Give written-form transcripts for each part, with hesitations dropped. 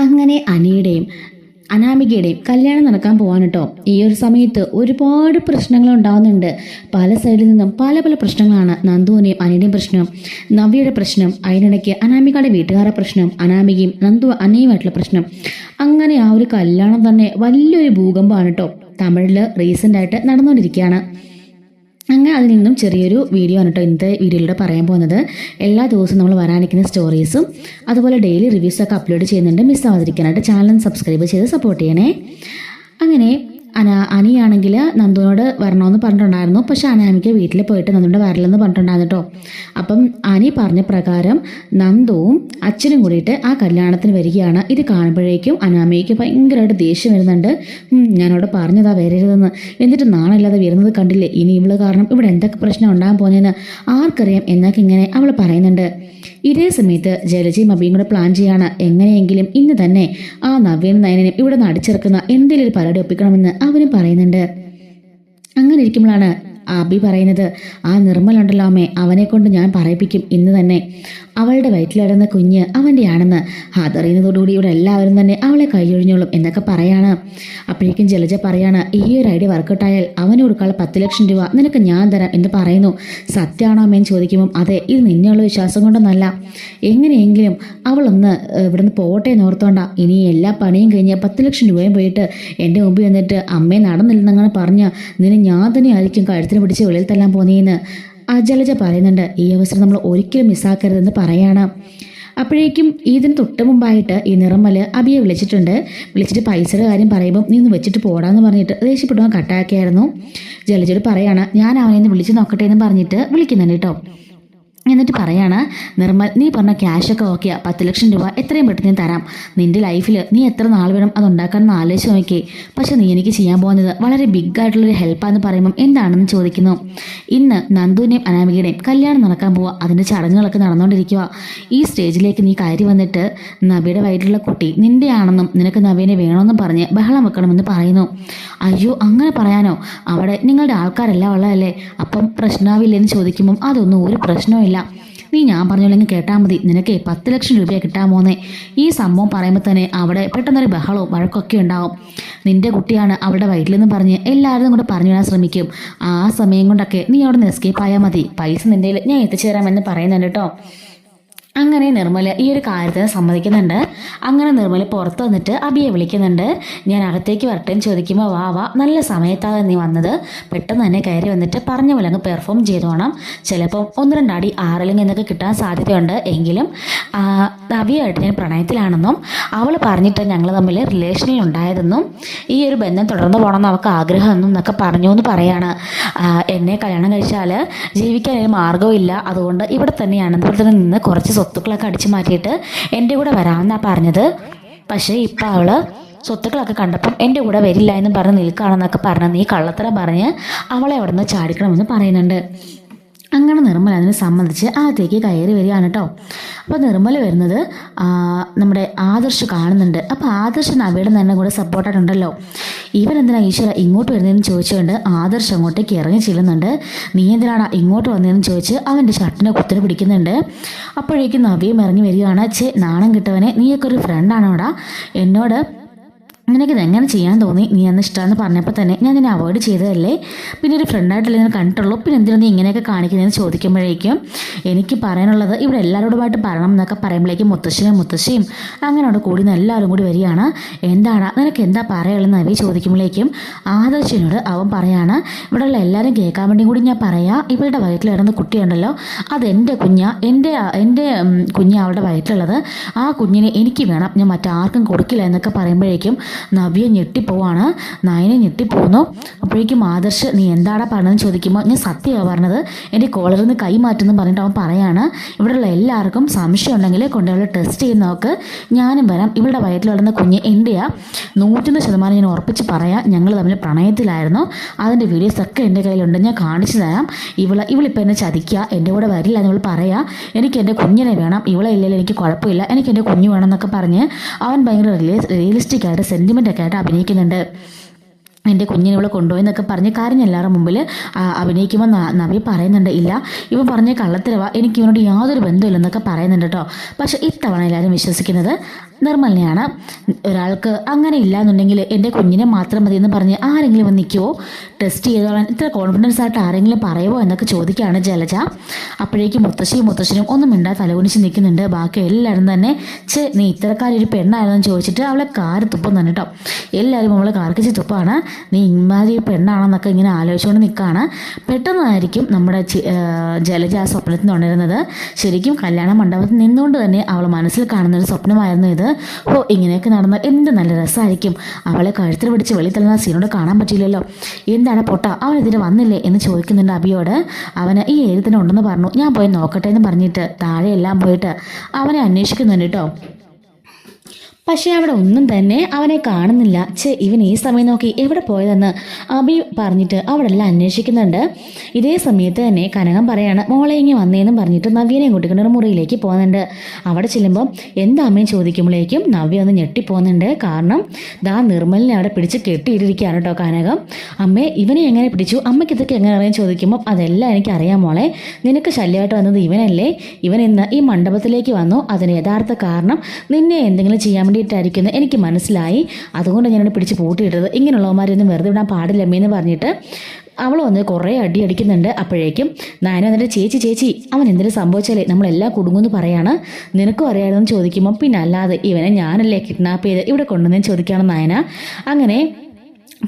അങ്ങനെ അനിയുടെയും അനാമികയുടെയും കല്യാണം നടക്കാൻ പോവാണ് കേട്ടോ. ഈ ഒരു സമയത്ത് ഒരുപാട് പ്രശ്നങ്ങൾ ഉണ്ടാകുന്നുണ്ട്. പല സൈഡിൽ നിന്നും പല പല പ്രശ്നങ്ങളാണ്. നന്ദുവിനെയും അനിയുടെയും പ്രശ്നം, നവ്യയുടെ പ്രശ്നം, അതിനിടയ്ക്ക് അനാമികയുടെ വീട്ടുകാരുടെ പ്രശ്നം, അനാമികയും അനയുമായിട്ടുള്ള പ്രശ്നം. അങ്ങനെ ആ ഒരു കല്യാണം തന്നെ വലിയൊരു ഭൂകമ്പമാണ് കേട്ടോ തമിഴിൽ റീസെൻ്റായിട്ട് നടന്നുകൊണ്ടിരിക്കുകയാണ്. അങ്ങനെ അതിൽ നിന്നും ചെറിയൊരു വീഡിയോ ആണ് കേട്ടോ ഇന്നത്തെ വീഡിയോയിലൂടെ പറയാൻ പോകുന്നത്. എല്ലാ ദിവസവും നമ്മൾ വരാനിരിക്കുന്ന സ്റ്റോറീസും അതുപോലെ ഡെയിലി റിവ്യൂസൊക്കെ അപ്ലോഡ് ചെയ്യുന്നുണ്ട്. മിസ്സാവാതിരിക്കാനായിട്ട് ചാനൽ സബ്സ്ക്രൈബ് ചെയ്ത് സപ്പോർട്ട് ചെയ്യണേ. അങ്ങനെ അനിയാണെങ്കിൽ നന്ദുവിനോട് വരണമെന്ന് പറഞ്ഞിട്ടുണ്ടായിരുന്നു. പക്ഷെ അനാമിക വീട്ടിൽ പോയിട്ട് നന്ദുവിൻ്റെ വരലെന്ന് പറഞ്ഞിട്ടുണ്ടായിരുന്നു കേട്ടോ. അപ്പം അനി പറഞ്ഞ പ്രകാരം നന്ദുവും അച്ഛനും കൂടിയിട്ട് ആ കല്യാണത്തിന് വരികയാണ്. ഇത് കാണുമ്പോഴേക്കും അനാമികയ്ക്ക് ഭയങ്കരമായിട്ട് ദേഷ്യം വരുന്നുണ്ട്. ഞാനവിടെ പറഞ്ഞതാ വരരുതെന്ന്, എന്നിട്ട് നാളല്ലാതെ വരുന്നത് കണ്ടില്ലേ, ഇനി ഇവള് കാരണം ഇവിടെ എന്തൊക്കെ പ്രശ്നം ഉണ്ടാകാൻ പോകുന്നതെന്ന് ആർക്കറിയാം എന്നൊക്കെ ഇങ്ങനെ അവൾ പറയുന്നുണ്ട്. ഇതേ സമയത്ത് ജലജയും അബിയും കൂടെ പ്ലാൻ ചെയ്യാണ് എങ്ങനെയെങ്കിലും ഇന്ന് തന്നെ ആ നവ്യനും നയനനും ഇവിടെ നിന്ന് അടിച്ചിറക്കുന്ന എന്തെങ്കിലും ഒരു പരിപാടി ഒപ്പിക്കണമെന്ന് അവനും പറയുന്നുണ്ട്. അങ്ങനെ ഇരിക്കുമ്പോഴാണ് അബി പറയുന്നത്, ആ നിർമ്മലുണ്ടല്ലോ അമ്മേ, അവനെ കൊണ്ട് ഞാൻ പറയിപ്പിക്കും ഇന്ന് തന്നെ. അവളുടെ വയറ്റിലിടുന്ന കുഞ്ഞ് അവൻ്റെ ആണെന്ന് അതറിയുന്നതോടുകൂടി ഇവിടെ എല്ലാവരും തന്നെ അവളെ കൈയൊഴിഞ്ഞോളും എന്നൊക്കെ പറയാണ്. അപ്പോഴേക്കും ജലജ പറയാണ്, ഈ ഒരു ഐഡിയ വർക്കൗട്ടായാൽ അവന് കൊടുക്കാനുള്ള 10 ലക്ഷം രൂപ നിനക്ക് ഞാൻ തരാം എന്ന് പറയുന്നു. സത്യമാണോ അമ്മേന്ന് ചോദിക്കുമ്പം അതെ, ഇത് നിന്നെയുള്ള വിശ്വാസം കൊണ്ടൊന്നല്ല, എങ്ങനെയെങ്കിലും അവളൊന്ന് ഇവിടുന്ന് പോട്ടെ എന്ന് ഓർത്തോണ്ട. ഇനി എല്ലാ പണിയും കഴിഞ്ഞ് 10 ലക്ഷം രൂപയും പോയിട്ട് എൻ്റെ മുമ്പിൽ വന്നിട്ട് അമ്മയെ നടന്നില്ലെന്നങ്ങനെ പറഞ്ഞ് നിന്നെ ഞാൻ തന്നെ ആയിരിക്കും കഴുത്തിന് പിടിച്ച് വെളിയിൽ തല്ലാൻ പോന്നേന്ന് ജലജ പറയുന്നുണ്ട്. ഈ അവസരം നമ്മൾ ഒരിക്കലും മിസ്സാക്കരുതെന്ന് പറയാണ്. അപ്പോഴേക്കും ഇതിന് തൊട്ട് മുമ്പായിട്ട് ഈ നിർമ്മല് അബിയെ വിളിച്ചിട്ട് പൈസയുടെ കാര്യം പറയുമ്പം നീ ഒന്ന് വെച്ചിട്ട് പോടാന്ന് പറഞ്ഞിട്ട് ദേഷ്യപ്പെടുവാൻ കട്ടാക്കിയായിരുന്നു. ജലജയോട് പറയാണ്, ഞാൻ അവനെ ഒന്ന് വിളിച്ച് നോക്കട്ടെ എന്ന് പറഞ്ഞിട്ട് വിളിക്കുന്നുണ്ട് കേട്ടോ. എന്നിട്ട് പറയാണ്, നിർമ്മൽ നീ പറഞ്ഞ ക്യാഷൊക്കെ ഓക്കെയാ, 10 ലക്ഷം രൂപ എത്രയും പെട്ടെന്ന് ഞാൻ തരാം. നിൻ്റെ ലൈഫിൽ നീ എത്ര നാൾ വേണം അതുണ്ടാക്കാമെന്ന് ആലോചിച്ച് നോക്കിയേ. പക്ഷെ നീ എനിക്ക് ചെയ്യാൻ പോകുന്നത് വളരെ ബിഗ് ആയിട്ടുള്ളൊരു ഹെൽപ്പാന്ന് പറയുമ്പം എന്താണെന്ന് ചോദിക്കുന്നു. ഇന്ന് നന്ദുവിനെയും അനാമികയുടെയും കല്യാണം നടക്കാൻ പോവുക, അതിൻ്റെ ചടങ്ങുകളൊക്കെ നടന്നുകൊണ്ടിരിക്കുക. ഈ സ്റ്റേജിലേക്ക് നീ കയറി വന്നിട്ട് നബിയുടെ വയറ്റിലുള്ള കുട്ടി നിൻ്റെ ആണെന്നും നിനക്ക് നവീനെ വേണമെന്നും പറഞ്ഞ് ബഹളം വെക്കണമെന്ന് പറയുന്നു. അയ്യോ അങ്ങനെ പറയാനോ, അവിടെ നിങ്ങളുടെ ആൾക്കാരെല്ലാം ഉള്ളതല്ലേ, അപ്പം പ്രശ്നമാവില്ലെന്ന് ചോദിക്കുമ്പം അതൊന്നും ഒരു പ്രശ്നവും. നീ ഞാൻ പറഞ്ഞോല്ലെങ്കിൽ കേട്ടാൽ മതി, നിനക്ക് 10 ലക്ഷം രൂപയെ കിട്ടാൻ പോന്നേ. ഈ സംഭവം പറയുമ്പോൾ തന്നെ അവിടെ പെട്ടെന്നൊരു ബഹളവും വഴക്കൊക്കെ ഉണ്ടാവും. നിന്റെ കുട്ടിയാണ് അവളുടെ വയറ്റിലെന്ന് പറഞ്ഞ് എല്ലാവരും കൂടെ പറഞ്ഞു വിടാൻ ശ്രമിക്കും. ആ സമയം കൊണ്ടൊക്കെ നീ അവിടെ നിന്ന് എസ്കേപ്പ് ആയാൽ മതി, പൈസ നിൻ്റെ ഞാൻ എത്തിച്ചു തരാമെന്ന് പറയുന്നുണ്ട് കേട്ടോ. അങ്ങനെ നിർമ്മല ഈ ഒരു കാര്യത്തിന് സമ്മതിക്കുന്നുണ്ട്. അങ്ങനെ നിർമ്മല പുറത്ത് വന്നിട്ട് അബിയെ വിളിക്കുന്നുണ്ട്. ഞാൻ അകത്തേക്ക് വരട്ടെ എന്ന് ചോദിക്കുമ്പോൾ വാ നല്ല സമയത്താണ് നീ വന്നത്, പെട്ടെന്ന് തന്നെ കയറി വന്നിട്ട് പറഞ്ഞ പോലെ അങ്ങ് പെർഫോം ചെയ്തോണം. ചിലപ്പം 1-2 അടി ആറിലും എന്നൊക്കെ കിട്ടാൻ സാധ്യതയുണ്ട്. എങ്കിലും അബിയായിട്ട് ഞാൻ പ്രണയത്തിലാണെന്നും അവൾ പറഞ്ഞിട്ട് ഞങ്ങൾ തമ്മിൽ റിലേഷനിൽ ഉണ്ടായതെന്നും ഈ ഒരു ബന്ധം തുടർന്ന് പോകണമെന്ന് അവൾക്ക് ആഗ്രഹമെന്നും എന്നൊക്കെ പറഞ്ഞു എന്ന് പറയാണ്. എന്നെ കല്യാണം കഴിച്ചാൽ ജീവിക്കാൻ ഒരു മാർഗ്ഗവും ഇല്ല, അതുകൊണ്ട് ഇവിടെ തന്നെയാണ് ഇവിടെ നിന്ന് കുറച്ച് സ്വത്തുക്കളൊക്കെ അടിച്ചു മാറ്റിയിട്ട് എൻ്റെ കൂടെ വരാമെന്നാണ് പറഞ്ഞത്. പക്ഷേ ഇപ്പം അവൾ സ്വത്തുക്കളൊക്കെ കണ്ടപ്പം എൻ്റെ കൂടെ വരില്ല എന്ന് പറഞ്ഞ് നിൽക്കുകയാണെന്നൊക്കെ പറഞ്ഞ് നീ കള്ളത്തരം പറഞ്ഞ് അവളെ അവിടെ നിന്ന് ചാടിക്കണമെന്ന് പറയുന്നുണ്ട്. അങ്ങനെ നിർമ്മല അതിനെ സംബന്ധിച്ച് അകത്തേക്ക് കയറി വരികയാണ് കേട്ടോ. അപ്പോൾ നിർമ്മല വരുന്നത് നമ്മുടെ ആദർശ് കാണുന്നുണ്ട്. അപ്പോൾ ആദർശ് നവയുടെ തന്നെ കൂടെ സപ്പോർട്ടായിട്ടുണ്ടല്ലോ. ഇവൻ എന്തിനാ ഈശ്വര ഇങ്ങോട്ട് വരുന്നതെന്ന് ചോദിച്ചുകൊണ്ട് ആദർശ് അങ്ങോട്ടേക്ക് ഇറങ്ങി ചെല്ലുന്നുണ്ട്. നീ എന്തിനാണ് ഇങ്ങോട്ട് വന്നതെന്ന് ചോദിച്ച് അവൻ്റെ ഷർട്ടിനെ കുത്തിന് പിടിക്കുന്നുണ്ട്. അപ്പോഴേക്കും നവിയും ഇറങ്ങി വരികയാണ്. നാണം കിട്ടവനെ, നീയൊക്കെ ഒരു ഫ്രണ്ടാണോടാ, എന്നോട് നിനക്കിത് എങ്ങനെ ചെയ്യാൻ തോന്നി, നീ അന്ന് ഇഷ്ടമെന്ന് പറഞ്ഞപ്പോൾ തന്നെ ഞാൻ നിന്നെ അവോയ്ഡ് ചെയ്തതല്ലേ, പിന്നെ ഒരു ഫ്രണ്ടായിട്ടല്ലേ ഞാൻ കണ്ടിട്ടുള്ളൂ, പിന്നെ എന്തിനാണ് നീ ഇങ്ങനെയൊക്കെ കാണിക്കുന്നതെന്ന് ചോദിക്കുമ്പോഴേക്കും എനിക്ക് പറയാനുള്ളത് ഇവിടെ എല്ലാവരോടുമായിട്ട് പറയണം എന്നൊക്കെ പറയുമ്പോഴേക്കും മുത്തശ്ശിയും അങ്ങനെ അവിടെ കൂടി എല്ലാവരും കൂടി വരികയാണ്. എന്താണ് നിനക്ക് എന്താ പറയുള്ളതെന്ന് നവി ചോദിക്കുമ്പോഴേക്കും ആദർശിനോട് അവൻ പറയാണ്, ഇവിടെയുള്ള എല്ലാവരും കേൾക്കാൻ വേണ്ടിയും കൂടി ഞാൻ പറയാം, ഇവളുടെ വയറ്റിലിടുന്ന കുട്ടിയുണ്ടല്ലോ അതെൻ്റെ എൻ്റെ കുഞ്ഞ് അവളുടെ വയറ്റിലുള്ളത്, ആ കുഞ്ഞിനെ എനിക്ക് വേണം, ഞാൻ മറ്റാർക്കും കൊടുക്കില്ല എന്നൊക്കെ പറയുമ്പോഴേക്കും നവ്യ ഞെട്ടിപ്പോവാണ്, നയനെ ഞെട്ടിപ്പോകുന്നു. അപ്പോഴേക്കും ആദർശ് നീ എന്താടാ പറഞ്ഞതെന്ന് ചോദിക്കുമ്പോൾ ഞാൻ സത്യമാണ് പറഞ്ഞത്, എൻ്റെ കോളറിൽ നിന്ന് കൈ മാറ്റുമെന്ന് പറഞ്ഞിട്ട് അവൻ പറയാണ്, ഇവിടെയുള്ള എല്ലാവർക്കും സംശയം ഉണ്ടെങ്കിൽ കൊണ്ടുള്ള ടെസ്റ്റ് ചെയ്ത് നോക്ക്, ഞാനും വരാം, ഇവളുടെ വയറ്റിൽ വളർന്ന കുഞ്ഞ് എൻ്റെയാ, 101% ഞാൻ ഉറപ്പിച്ച് പറയാം, ഞങ്ങൾ തമ്മിൽ പ്രണയത്തിലായിരുന്നു, അതിൻ്റെ വീഡിയോസൊക്കെ എൻ്റെ കയ്യിലുണ്ട്, ഞാൻ കാണിച്ചു തരാം, ഇവളിപ്പോൾ എന്നെ ചതിക്കുക, എൻ്റെ കൂടെ വരില്ല എന്ന് ഇവൾ പറയാം, എനിക്ക് എൻ്റെ കുഞ്ഞിനെ വേണം, ഇവളെ ഇല്ലെങ്കിൽ എനിക്ക് കുഴപ്പമില്ല, എനിക്ക് എൻ്റെ കുഞ്ഞ് വേണം എന്നൊക്കെ പറഞ്ഞ് അവൻ ഭയങ്കര റിയലിസ്റ്റിക് ആയിട്ട് സെൻറ്റിമെൻ്റൊക്കെ ആയിട്ട് അഭിനയിക്കുന്നുണ്ട്. എൻ്റെ കുഞ്ഞിനെ ഇവിടെ കൊണ്ടുപോയി എന്നൊക്കെ പറഞ്ഞ് കാര്യം എല്ലാവരുടെ മുമ്പിൽ അഭിനയിക്കുമ്പോൾ നവി പറയുന്നുണ്ട്, ഇല്ല ഇവൻ പറഞ്ഞ കള്ളത്തരവാ, എനിക്ക് ഇവനോട് യാതൊരു ബന്ധമില്ലെന്നൊക്കെ പറയുന്നുണ്ട് കേട്ടോ. പക്ഷേ ഇത്തവണ എല്ലാവരും വിശ്വസിക്കുന്നത് നിർമ്മലിനെയാണ്. ഒരാൾക്ക് അങ്ങനെ ഇല്ലാന്നുണ്ടെങ്കിൽ എൻ്റെ കുഞ്ഞിനെ മാത്രം മതി എന്ന് പറഞ്ഞ് ആരെങ്കിലും വന്ന് നിൽക്കുമോ, ടെസ്റ്റ് ചെയ്തോളാൻ ഇത്ര കോൺഫിഡൻസ് ആയിട്ട് ആരെങ്കിലും പറയുമോ എന്നൊക്കെ ചോദിക്കുകയാണ് ജലജ. അപ്പോഴേക്കും മുത്തശ്ശനും ഒന്നും മിണ്ടാ തലകുനിച്ച് നിൽക്കുന്നുണ്ട്. ബാക്കി എല്ലാവരും തന്നെ നീ ഇത്തരക്കാരൊരു പെണ്ണായിരുന്നെന്ന് ചോദിച്ചിട്ട് അവളെ കാറ് തുപ്പുന്നുണ്ട് കേട്ടോ. എല്ലാവരും അവളെ കാർക്കിച്ച് തുപ്പാണ്. നീ ഇമാതിരി പെണ്ണാണെന്നൊക്കെ ഇങ്ങനെ ആലോചിച്ചുകൊണ്ട് നിൽക്കുകയാണ്. പെട്ടെന്നായിരിക്കും നമ്മുടെ ജലജ ആ സ്വപ്നത്തിൽ ഉണരുന്നത്. ശരിക്കും കല്യാണ മണ്ഡപത്തിൽ നിന്നുകൊണ്ട് തന്നെ അവൾ മനസ്സിൽ കാണുന്നൊരു സ്വപ്നമായിരുന്നു ഇത്. ഇങ്ങനെയൊക്കെ നടന്നാൽ എന്ത് നല്ല രസമായിരിക്കും. അവളെ കഴുത്തിൽ പിടിച്ച് വെളി തള്ളുന്ന സീനോട് കാണാൻ പറ്റില്ലല്ലോ. എന്താണ് പൊട്ട, അവൻ ഇതിന് വന്നില്ലേ എന്ന് ചോദിക്കുന്നുണ്ട് അബിയോട്. അവന് ഈ ഏരിയ തന്നെ ഉണ്ടെന്ന് പറഞ്ഞു, ഞാൻ പോയി നോക്കട്ടെ എന്ന് പറഞ്ഞിട്ട് താഴെ എല്ലാം പോയിട്ട് അവനെ അന്വേഷിക്കുന്നുണ്ട് കേട്ടോ. പക്ഷേ അവിടെ ഒന്നും തന്നെ അവനെ കാണുന്നില്ല. ഇവൻ ഈ സമയം നോക്കി എവിടെ പോയതെന്ന് അബി പറഞ്ഞിട്ട് അവിടെ എല്ലാം അന്വേഷിക്കുന്നുണ്ട്. ഇതേ സമയത്ത് തന്നെ കനകം പറയാണ്, മോളെ ഇങ്ങനെ വന്നേന്നും പറഞ്ഞിട്ട് നവ്യനെയും കൂട്ടിക്കൊണ്ട് മുറിയിലേക്ക് പോകുന്നുണ്ട്. അവിടെ ചെല്ലുമ്പോൾ എന്താ അമ്മയും ചോദിക്കുമ്പോഴേക്കും നവ്യ ഒന്ന് ഞെട്ടിപ്പോകുന്നുണ്ട്. കാരണം ദാ നിർമ്മലിനെ അവിടെ പിടിച്ച് കെട്ടിയിട്ടിരിക്കുകയാണ് കേട്ടോ കനകം. അമ്മേ ഇവനെ എങ്ങനെ പിടിച്ചു, അമ്മയ്ക്ക് ഇതൊക്കെ എങ്ങനെ അറിയാൻ ചോദിക്കുമ്പോൾ അതെല്ലാം എനിക്കറിയാം മോളെ, നിനക്ക് ശല്യമായിട്ട് വന്നത് ഇവനല്ലേ, ഇവൻ ഇന്ന് ഈ മണ്ഡപത്തിലേക്ക് വന്നു. അതിന് യഥാർത്ഥ കാരണം നിന്നെ എന്തെങ്കിലും ചെയ്യാൻ വേണ്ടിയിട്ടായിരിക്കുന്നു എനിക്ക് മനസ്സിലായി. അതുകൊണ്ട് ഞാനോട് പിടിച്ച് പൂട്ടിയിട്ടത്. ഇങ്ങനെയുള്ളവന്മാരൊന്നും വെറുതെ വിടാൻ പാടില്ലമ്മേന്ന് പറഞ്ഞിട്ട് അവൾ വന്ന് കുറേ അടി അടിക്കുന്നുണ്ട്. അപ്പോഴേക്കും നയന വന്നിട്ട് ചേച്ചി അവൻ എന്തെങ്കിലും സംഭവിച്ചാലേ നമ്മളെല്ലാം കുടുങ്ങുമെന്ന് പറയാണ്. നിനക്കും അറിയാമെന്ന് ചോദിക്കുമ്പോൾ പിന്നെ അല്ലാതെ ഇവനെ ഞാനല്ലേ കിഡ്നാപ്പ് ചെയ്ത് ഇവിടെ കൊണ്ടുവന്നേന്ന് ചോദിക്കുകയാണ് നയന. അങ്ങനെ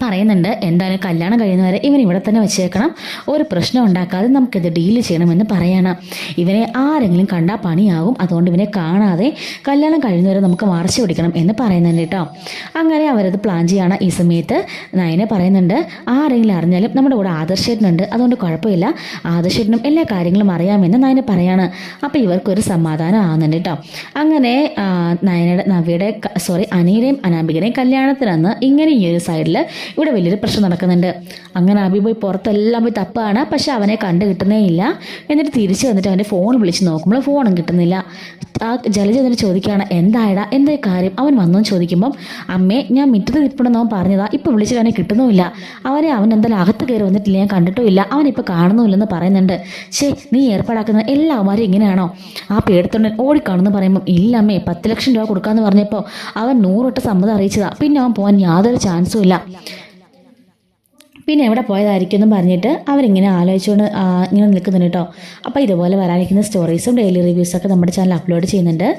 പറയുന്നുണ്ട്, എന്തായാലും കല്യാണം കഴിയുന്നവരെ ഇവൻ ഇവിടെ തന്നെ വെച്ചേക്കണം, ഒരു പ്രശ്നം ഉണ്ടാക്കാതെ നമുക്കിത് ഡീൽ ചെയ്യണമെന്ന് പറയാണ്. ഇവനെ ആരെങ്കിലും കണ്ടാൽ പണിയാകും, അതുകൊണ്ട് ഇവനെ കാണാതെ കല്യാണം കഴിയുന്നവരെ നമുക്ക് മറച്ചു പിടിക്കണം എന്ന് പറയുന്നുണ്ട് കേട്ടോ. അങ്ങനെ അവരത് പ്ലാൻ ചെയ്യാണ്. ഈ സമയത്ത് നയനെ പറയുന്നുണ്ട്, ആരെങ്കിലും അറിഞ്ഞാലും നമ്മുടെ കൂടെ ആദർശേട്ടനുണ്ട്, അതുകൊണ്ട് കുഴപ്പമില്ല, ആദർശേട്ടനും എല്ലാ കാര്യങ്ങളും അറിയാമെന്ന് നയനെ പറയാണ്. അപ്പോൾ ഇവർക്കൊരു സമാധാനം ആവുന്നുണ്ട് കേട്ടോ. അങ്ങനെ അനിയുടെയും അനാമികയുടെയും കല്യാണത്തിനന്ന് ഇങ്ങനെ ഈ ഒരു സൈഡിൽ ഇവിടെ വലിയൊരു പ്രശ്നം നടക്കുന്നുണ്ട്. അങ്ങനെ അബി പോയി പുറത്തെല്ലാം പോയി തപ്പാണ്. പക്ഷെ അവനെ കണ്ടു കിട്ടുന്നേ ഇല്ല. എന്നിട്ട് തിരിച്ച് വന്നിട്ട് അവൻ്റെ ഫോൺ വിളിച്ച് നോക്കുമ്പോൾ ഫോണും കിട്ടുന്നില്ല. ആ ജലജ എന്നിട്ട് ചോദിക്കുകയാണ്, എന്തായടാ എന്താ കാര്യം, അവൻ വന്നെന്ന് ചോദിക്കുമ്പം അമ്മേ ഞാൻ മിറ്റത്ത് നിൽപ്പുണ്ടെന്ന് അവൻ പറഞ്ഞതാ, ഇപ്പം വിളിച്ചിട്ട് അവനെ കിട്ടുന്നുമില്ല, അവൻ എന്തായാലും അകത്ത് കയറി വന്നിട്ടില്ല, ഞാൻ കണ്ടിട്ടും ഇല്ല, അവനിപ്പോൾ കാണുന്നുമില്ലെന്ന് പറയുന്നുണ്ട്. നീ ഏർപ്പാടാക്കുന്ന എല്ലാവരും ഇങ്ങനെയാണോ, ആ പേടത്തൊണ്ടൻ ഓടിക്കാണെന്ന് പറയുമ്പം ഇല്ല അമ്മേ 10 ലക്ഷം രൂപ കൊടുക്കാമെന്ന് പറഞ്ഞപ്പോൾ അവൻ 100 വട്ടം സമ്മതം അറിയിച്ചതാ, പിന്നെ അവൻ പോകാൻ യാതൊരു ചാൻസും ഇല്ല, പിന്നെ എവിടെ പോയതായിരിക്കും എന്ന് പറഞ്ഞിട്ട് അവരിങ്ങനെ ആലോചിച്ചുകൊണ്ട് ഇങ്ങനെ നിൽക്കുന്നുണ്ട് കേട്ടോ. അപ്പോൾ ഇതുപോലെ വരാനിരിക്കുന്ന സ്റ്റോറീസും ഡെയിലി റിവ്യൂസൊക്കെ നമ്മുടെ ചാനൽ അപ്ലോഡ് ചെയ്യുന്നുണ്ട്.